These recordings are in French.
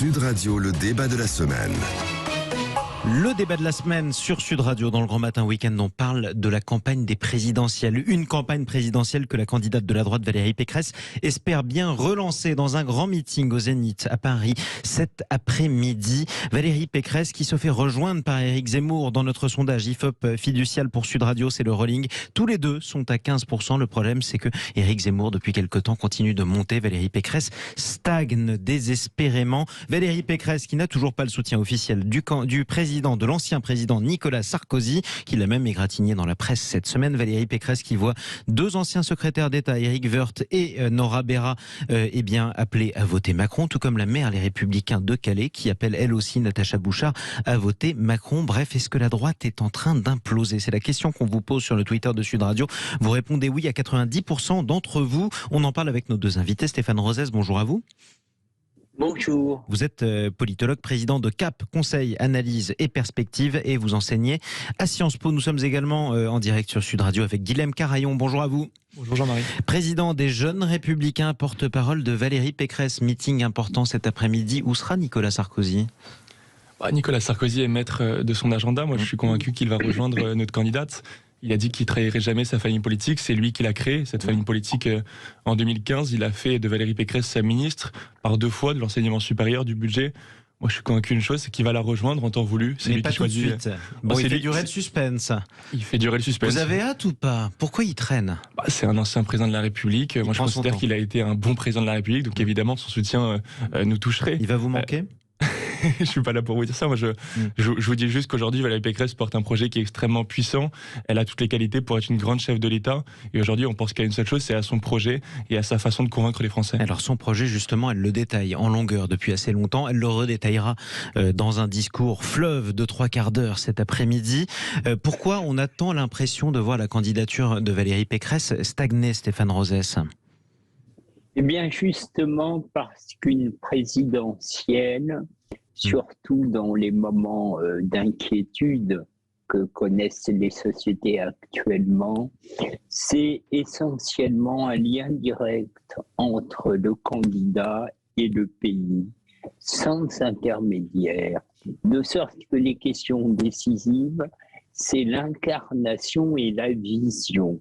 Sud Radio, le débat de la semaine. Le débat de la semaine sur Sud Radio dans le Grand Matin Week-end, on parle de la campagne des présidentielles. Une campagne présidentielle que la candidate de la droite Valérie Pécresse espère bien relancer dans un grand meeting au Zénith à Paris cet après-midi. Valérie Pécresse qui se fait rejoindre par Éric Zemmour dans notre sondage IFOP Fiducial pour Sud Radio, c'est le rolling. Tous les deux sont à 15%. Le problème, c'est que Éric Zemmour, depuis quelque temps, continue de monter. Valérie Pécresse stagne désespérément. Valérie Pécresse qui n'a toujours pas le soutien officiel du président, de l'ancien président Nicolas Sarkozy, qui l'a même égratigné dans la presse cette semaine. Valérie Pécresse qui voit deux anciens secrétaires d'État, Éric Woerth et Nora Béra, appelés à voter Macron, tout comme la maire Les Républicains de Calais, qui appelle elle aussi Natacha Bouchard à voter Macron. Bref, est-ce que la droite est en train d'imploser? C'est la question qu'on vous pose sur le Twitter de Sud Radio. Vous répondez oui à 90% d'entre vous. On en parle avec nos deux invités. Stéphane Rosès, bonjour à vous. Bonjour. Vous êtes politologue, président de CAP, Conseil, Analyse et Perspective, et vous enseignez à Sciences Po. Nous sommes également en direct sur Sud Radio avec Guilhem Carayon. Bonjour à vous. Bonjour Jean-Marie. Président des Jeunes Républicains, porte-parole de Valérie Pécresse. Meeting important cet après-midi. Où sera Nicolas Sarkozy ? Nicolas Sarkozy est maître de son agenda. Moi, je suis convaincu qu'il va rejoindre notre candidate. Il a dit qu'il ne trahirait jamais sa famille politique. C'est lui qui l'a créée, cette famille politique. En 2015, il a fait de Valérie Pécresse sa ministre par 2 fois de l'enseignement supérieur, du budget. Moi, je suis convaincu d'une chose, c'est qu'il va la rejoindre en temps voulu. C'est lui qui choisit. Tout de suite. Bon, il fait durer le suspense. Il fait durer le suspense. Vous avez hâte ou pas? Pourquoi il traîne? C'est un ancien président de la République. Moi, je considère qu'il a été un bon président de la République. Donc, évidemment, son soutien nous toucherait. Il va vous manquer? Je suis pas là pour vous dire ça. Moi, je vous dis juste qu'aujourd'hui, Valérie Pécresse porte un projet qui est extrêmement puissant. Elle a toutes les qualités pour être une grande chef de l'État. Et aujourd'hui, on pense qu'à une seule chose, c'est à son projet et à sa façon de convaincre les Français. Alors, son projet, justement, elle le détaille en longueur depuis assez longtemps. Elle le redétaillera dans un discours fleuve de 3/4 d'heure cet après-midi. Pourquoi on a tant l'impression de voir la candidature de Valérie Pécresse stagner, Stéphane Rosès? Eh bien, justement, parce qu'une présidentielle, surtout dans les moments d'inquiétude que connaissent les sociétés actuellement, c'est essentiellement un lien direct entre le candidat et le pays, sans intermédiaire, de sorte que les questions décisives, c'est l'incarnation et la vision.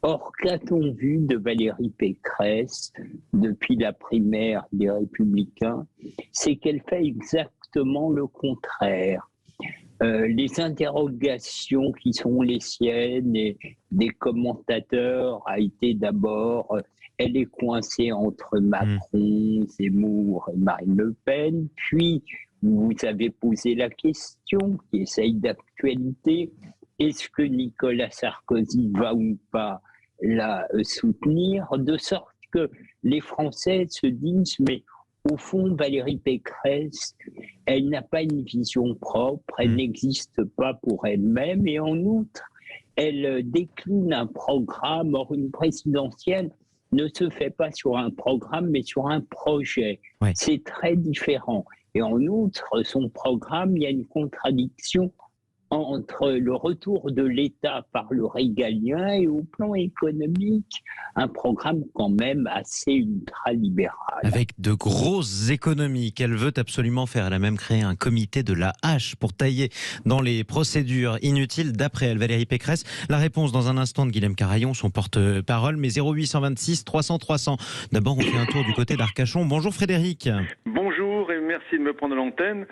Or, qu'a-t-on vu de Valérie Pécresse depuis la primaire des Républicains? C'est qu'elle fait exactement le contraire. Les interrogations qui sont les siennes et des commentateurs a été d'abord, elle est coincée entre Macron, Zemmour et Marine Le Pen, puis vous avez posé la question qui essaye d'actualité, est-ce que Nicolas Sarkozy va ou pas la soutenir, de sorte que les Français se disent, mais au fond, Valérie Pécresse, elle n'a pas une vision propre, elle n'existe pas pour elle-même, et en outre, elle décline un programme. Or, une présidentielle ne se fait pas sur un programme, mais sur un projet. Ouais. C'est très différent. Et en outre, son programme, il y a une contradiction entre le retour de l'État par le régalien et au plan économique, un programme quand même assez ultra-libéral. Avec de grosses économies qu'elle veut absolument faire. Elle a même créé un comité de la hache pour tailler dans les procédures inutiles d'après elle, Valérie Pécresse. La réponse dans un instant de Guilhem Carayon, son porte-parole, mais 0826 300 300. D'abord, on fait un tour du côté d'Arcachon. Bonjour Frédéric. Bonjour et merci de me prendre l'antenne.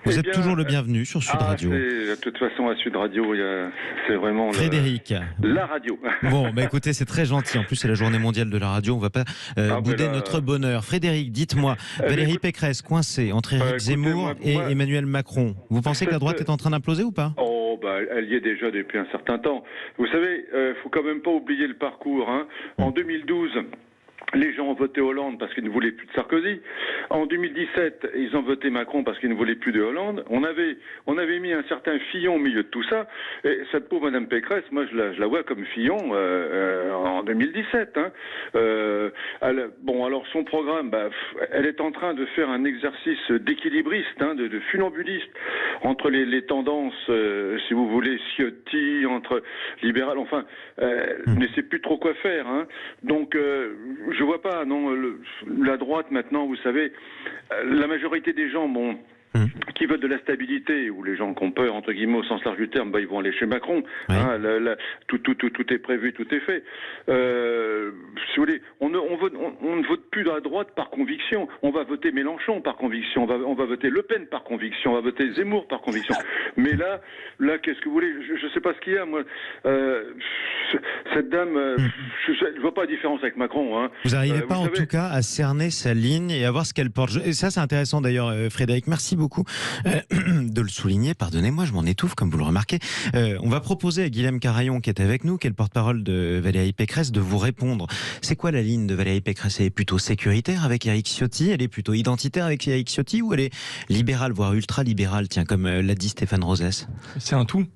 Vous êtes toujours le bienvenu sur Sud Radio. De toute façon, à Sud Radio, c'est vraiment Frédéric. La radio. Bon, écoutez, c'est très gentil. En plus, c'est la journée mondiale de la radio. On ne va pas bouder notre bonheur. Frédéric, dites-moi, Valérie Pécresse coincée entre Éric Zemmour et Emmanuel Macron. Vous pensez que la droite est en train d'imploser ou pas? Elle y est déjà depuis un certain temps. Vous savez, faut quand même pas oublier le parcours. En 2012... les gens ont voté Hollande parce qu'ils ne voulaient plus de Sarkozy. En 2017, ils ont voté Macron parce qu'ils ne voulaient plus de Hollande. On avait mis un certain Fillon au milieu de tout ça. Et cette pauvre Madame Pécresse, moi je la vois comme Fillon en 2017. Alors son programme, elle est en train de faire un exercice d'équilibriste, de funambuliste entre les tendances, si vous voulez, Ciotti, entre libéral. Enfin, elle ne sait plus trop quoi faire. Donc je vois pas, non, la droite maintenant, vous savez, La majorité des gens, qui veulent de la stabilité, ou les gens qui ont peur, entre guillemets, au sens large du terme, ils vont aller chez Macron. Oui. Tout est prévu, tout est fait. Si vous voulez, on ne vote plus à droite par conviction. On va voter Mélenchon par conviction. On va voter Le Pen par conviction. On va voter Zemmour par conviction. Mais là, qu'est-ce que vous voulez? Je sais pas ce qu'il y a, moi. Cette dame, je vois pas la différence avec Macron. Hein. Vous n'arrivez pas, en tout cas, à cerner sa ligne et à voir ce qu'elle porte. Et ça, c'est intéressant d'ailleurs, Frédéric. Merci beaucoup de le souligner. Pardonnez-moi, je m'en étouffe, comme vous le remarquez. On va proposer à Guilhem Carayon, qui est avec nous, qui est le porte-parole de Valérie Pécresse, de vous répondre. C'est quoi la ligne de Valérie Pécresse? Elle est plutôt sécuritaire avec Éric Ciotti? Elle est plutôt identitaire avec Éric Ciotti? Ou elle est libérale, voire ultra-libérale, tiens, comme l'a dit Stéphane Rosès? C'est un tout.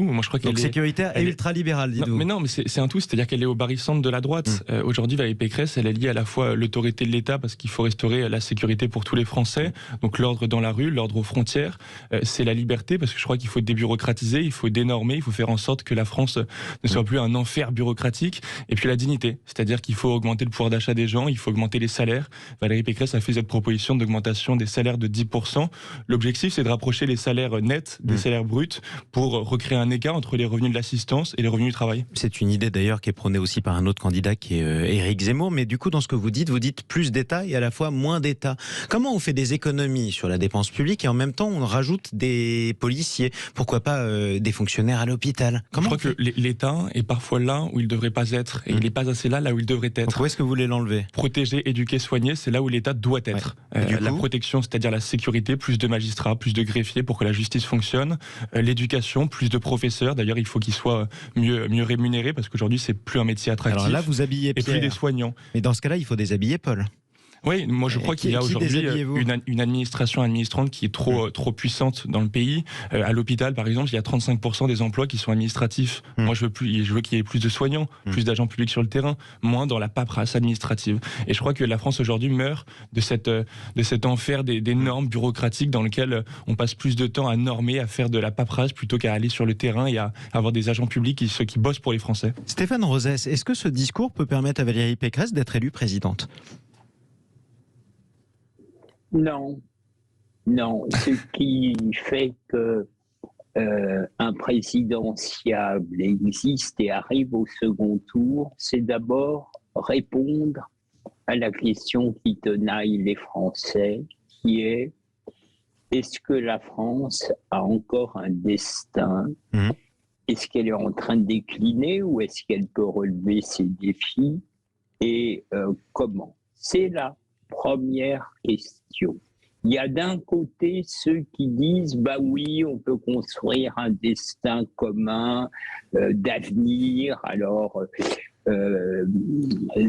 Moi, je crois qu'elle Donc sécuritaire et ultra-libérale, dites-vous. Mais c'est un tout, c'est-à-dire qu'elle est au barycentre de la droite. Aujourd'hui, Valérie Pécresse, elle est liée à la fois l'autorité de l'État, parce qu'il faut restaurer la sécurité pour tous les Français, donc l'ordre dans la rue, l'ordre aux frontières. C'est la liberté, parce que je crois qu'il faut débureaucratiser, il faut dénormer, il faut faire en sorte que la France ne soit plus un enfer bureaucratique. Et puis la dignité, c'est-à-dire qu'il faut augmenter le pouvoir d'achat des gens, il faut augmenter les salaires. Valérie Pécresse a fait cette proposition d'augmentation des salaires de 10%. L'objectif, c'est de rapprocher les salaires nets des salaires bruts pour recréer un écart entre les revenus de l'assistance et les revenus du travail. C'est une idée d'ailleurs qui est prônée aussi par un autre candidat qui est Éric Zemmour. Mais du coup, dans ce que vous dites plus d'État et à la fois moins d'État. Comment on fait des économies sur la dépense publique et en même temps on rajoute des policiers? Pourquoi pas des fonctionnaires à l'hôpital? Je crois que l'État est parfois là où il ne devrait pas être et il n'est pas assez là où il devrait être. Donc où est-ce que vous voulez l'enlever? Protéger, éduquer, soigner, c'est là où l'État doit être. La protection, c'est-à-dire la sécurité, plus de magistrats, plus de greffiers pour que la justice fonctionne. L'éducation, plus de professeurs. D'ailleurs, il faut qu'ils soient mieux rémunérés parce qu'aujourd'hui, c'est plus un métier attractif. Alors là, vous habillez Pierre. Et plus des soignants. Mais dans ce cas-là, il faut déshabiller Paul. Oui, moi je crois qu'il y a aujourd'hui une administration administrante qui est trop puissante dans le pays. À l'hôpital, par exemple, il y a 35% des emplois qui sont administratifs. Moi, je veux qu'il y ait plus de soignants, plus d'agents publics sur le terrain, moins dans la paperasse administrative. Et je crois que la France aujourd'hui meurt de cet enfer des normes bureaucratiques dans lequel on passe plus de temps à normer, à faire de la paperasse plutôt qu'à aller sur le terrain et à avoir des agents publics qui bossent pour les Français. Stéphane Rosès, est-ce que ce discours peut permettre à Valérie Pécresse d'être élue présidente? Non. Ce qui fait que un présidentiable existe et arrive au second tour, c'est d'abord répondre à la question qui tenaille les Français, qui est: est-ce que la France a encore un destin? Est-ce qu'elle est en train de décliner ou est-ce qu'elle peut relever ses défis? Et comment? C'est là première question. Il y a d'un côté ceux qui disent bah oui, on peut construire un destin commun d'avenir. Alors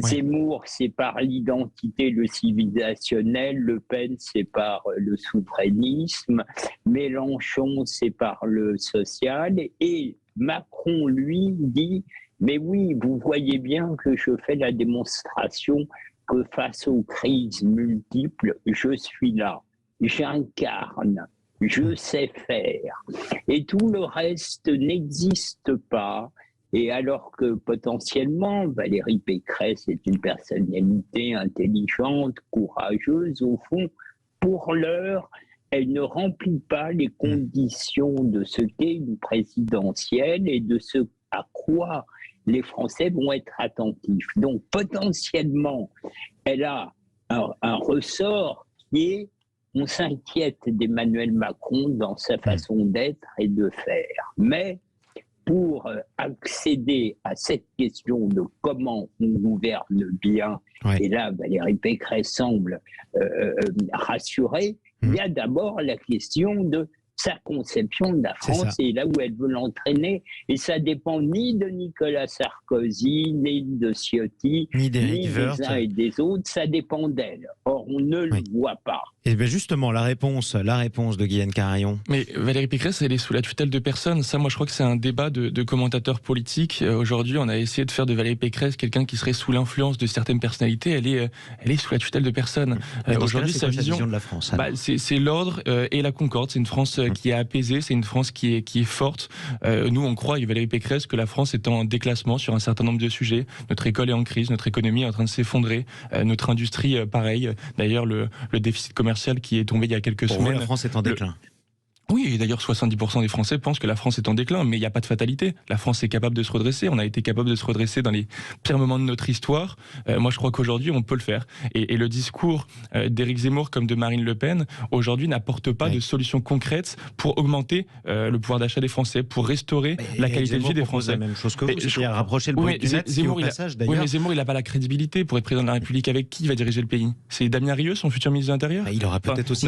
Zemmour, c'est par l'identité, le civilisationnel. Le Pen, c'est par le souverainisme. Mélenchon, c'est par le social. Et Macron, lui, dit mais oui, vous voyez bien que je fais la démonstration que face aux crises multiples, je suis là, j'incarne, je sais faire. Et tout le reste n'existe pas. Et alors que potentiellement, Valérie Pécresse est une personnalité intelligente, courageuse, au fond, pour l'heure, elle ne remplit pas les conditions de ce qu'est une présidentielle et de ce à quoi les Français vont être attentifs. Donc, potentiellement, elle a un ressort qui est: on s'inquiète d'Emmanuel Macron dans sa façon d'être et de faire. Mais pour accéder à cette question de comment on gouverne bien, et là, Valérie Pécresse semble rassurée, il y a d'abord la question de sa conception de la France et là où elle veut l'entraîner. Et ça dépend ni de Nicolas Sarkozy, ni de Ciotti, ni des uns et des autres. Ça dépend d'elle. Or, on ne le voit pas. Et bien justement, la réponse de Guilhem Carayon. Mais Valérie Pécresse, elle est sous la tutelle de personne. Ça, moi, je crois que c'est un débat de commentateurs politiques. Aujourd'hui, on a essayé de faire de Valérie Pécresse quelqu'un qui serait sous l'influence de certaines personnalités. Elle est sous la tutelle de personne. Aujourd'hui, sa vision de la France, c'est l'ordre et la concorde. C'est une France qui est apaisée, c'est une France qui est forte. Nous, on croit, avec Valérie Pécresse, que la France est en déclassement sur un certain nombre de sujets. Notre école est en crise, notre économie est en train de s'effondrer, notre industrie, pareil, D'ailleurs, le déficit commercial qui est tombé il y a quelques Pour semaines. vous, la France est en déclin. Oui, et d'ailleurs 70% des Français pensent que la France est en déclin, mais il n'y a pas de fatalité. La France est capable de se redresser, on a été capable de se redresser dans les pires moments de notre histoire. Moi je crois qu'aujourd'hui on peut le faire. Et le discours d'Éric Zemmour comme de Marine Le Pen, aujourd'hui n'apporte pas de solutions concrètes pour augmenter le pouvoir d'achat des Français, pour restaurer la qualité de vie des Français. La même chose que vous, c'est-à-dire rapprocher le bruit du net, Zemmour, au passage d'ailleurs. Oui, mais Zemmour il n'a pas la crédibilité pour être président de la République. Avec qui il va diriger le pays? C'est Damien Rieu, son futur ministre de l'Intérieur? Il aura peut-être aussi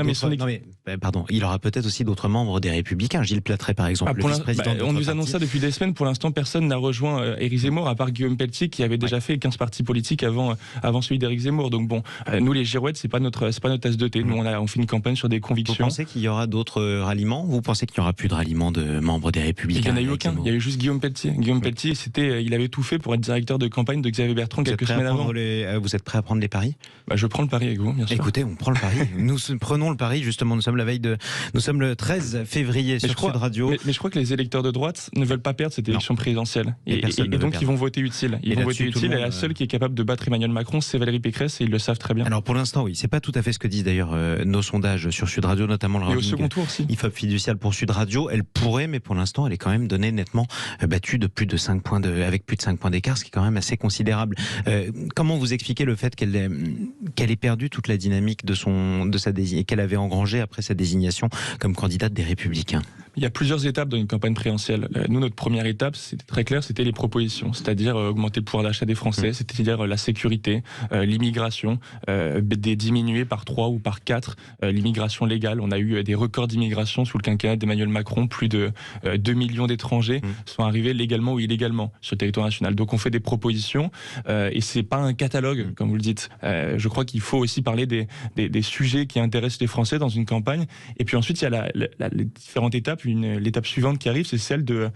il aura peut-être aussi d'autres membres des Républicains. Gilles Plattret, par exemple, le vice-président. On nous annonce ça depuis des semaines. Pour l'instant, personne n'a rejoint Éric Zemmour, à part Guillaume Pelletier, qui avait déjà fait 15 partis politiques avant celui d'Éric Zemmour. Donc bon, nous les girouettes, c'est pas notre tasse de thé. Nous, on fait une campagne sur des convictions. Vous pensez qu'il y aura d'autres ralliements? Vous pensez qu'il n'y aura plus de ralliements de membres des Républicains? Il n'y en a eu aucun. Il y a eu juste Guillaume Pelletier. Guillaume Pelletier, il avait tout fait pour être directeur de campagne de Xavier Bertrand quelques semaines avant. Vous êtes prêt à prendre les paris? Je prends le pari avec vous, bien sûr. Écoutez, on prend le pari. Nous prenons le pari, justement. Nous sommes le 13 février sur Sud Radio. Mais je crois que les électeurs de droite ne veulent pas perdre cette élection présidentielle. Et donc ils vont voter utile. Et la seule qui est capable de battre Emmanuel Macron, c'est Valérie Pécresse, et ils le savent très bien. Alors pour l'instant, oui, c'est pas tout à fait ce que disent d'ailleurs nos sondages sur Sud Radio, notamment le ranking. Et au second tour aussi. IFOP fiducial pour Sud Radio, elle pourrait, mais pour l'instant, elle est quand même donnée nettement battue de plus de 5 points avec plus de 5 points d'écart, ce qui est quand même assez considérable. Comment vous expliquez le fait qu'elle ait perdu toute la dynamique qu'elle avait engrangée après sa désignation comme candidate des Républicains? Il y a plusieurs étapes dans une campagne présidentielle. Nous, notre première étape, c'était très clair, c'était les propositions, c'est-à-dire augmenter le pouvoir d'achat des Français, c'est-à-dire la sécurité, l'immigration, diminuer par 3 ou par 4 l'immigration légale. On a eu des records d'immigration sous le quinquennat d'Emmanuel Macron, plus de 2 millions d'étrangers sont arrivés légalement ou illégalement sur le territoire national. Donc on fait des propositions et c'est pas un catalogue, comme vous le dites. Je crois qu'il faut aussi parler des sujets qui intéressent les Français dans une campagne. Et puis ensuite, il y a les différentes étapes. L'étape suivante qui arrive, c'est celle de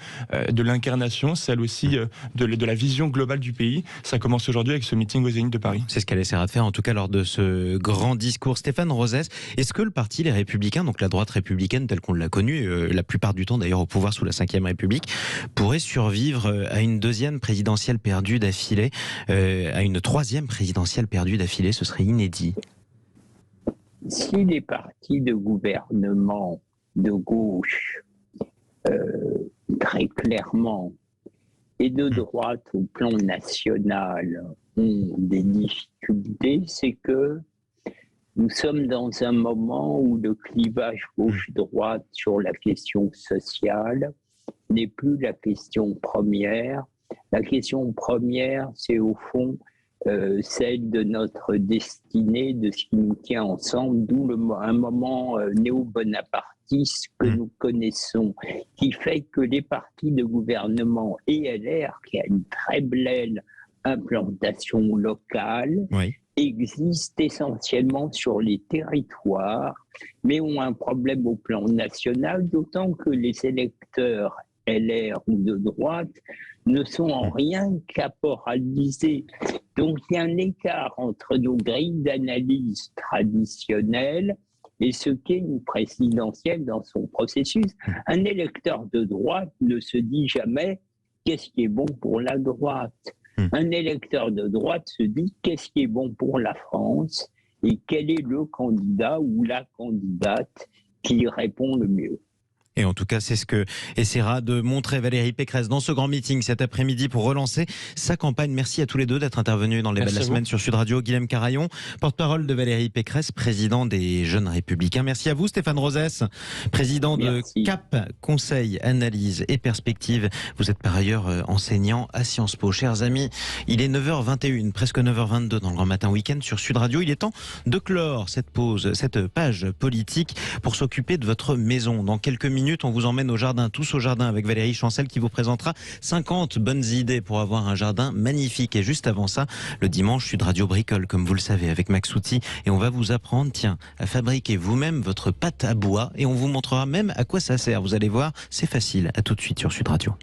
l'incarnation, celle aussi de la vision globale du pays. Ça commence aujourd'hui avec ce meeting au Zénith de Paris. C'est ce qu'elle essaiera de faire, en tout cas lors de ce grand discours. Stéphane Rosès, est-ce que le parti Les Républicains, donc la droite républicaine telle qu'on l'a connue, la plupart du temps d'ailleurs au pouvoir sous la Ve République, pourrait survivre à une deuxième présidentielle perdue d'affilée, à une troisième présidentielle perdue d'affilée? Ce serait inédit. Si les partis de gouvernement de gauche, très clairement, et de droite au plan national ont des difficultés, c'est que nous sommes dans un moment où le clivage gauche-droite sur la question sociale n'est plus la question première. La question première, c'est au fond celle de notre destinée, de ce qui nous tient ensemble, d'où un moment néo-bonapartiste que nous connaissons, qui fait que les partis de gouvernement et LR, qui a une très belle implantation locale, existent essentiellement sur les territoires, mais ont un problème au plan national, d'autant que les électeurs LR ou de droite ne sont en rien caporalisés. Donc il y a un écart entre nos grilles d'analyse traditionnelles et ce qu'est une présidentielle dans son processus. Un électeur de droite ne se dit jamais « qu'est-ce qui est bon pour la droite ?» Un électeur de droite se dit « qu'est-ce qui est bon pour la France ?» et quel est le candidat ou la candidate qui répond le mieux. Et en tout cas, c'est ce que essaiera de montrer Valérie Pécresse dans ce grand meeting cet après-midi pour relancer sa campagne. Merci à tous les deux d'être intervenus dans les débat de la semaine sur Sud Radio. Guilhem Carayon, porte-parole de Valérie Pécresse, président des Jeunes Républicains. Merci à vous, Stéphane Rosès, président de CAP, Conseil, Analyse et Perspective. Vous êtes par ailleurs enseignant à Sciences Po. Chers amis, il est 9h21, presque 9h22 dans le Grand Matin Week-end sur Sud Radio. Il est temps de clore cette page politique pour s'occuper de votre maison. Dans quelques minutes, on vous emmène au jardin, tous au jardin, avec Valérie Chancel qui vous présentera 50 bonnes idées pour avoir un jardin magnifique. Et juste avant ça, le dimanche, Sud Radio bricole, comme vous le savez, avec Max Outil. Et on va vous apprendre, à fabriquer vous-même votre pâte à bois. Et on vous montrera même à quoi ça sert. Vous allez voir, c'est facile. À tout de suite sur Sud Radio.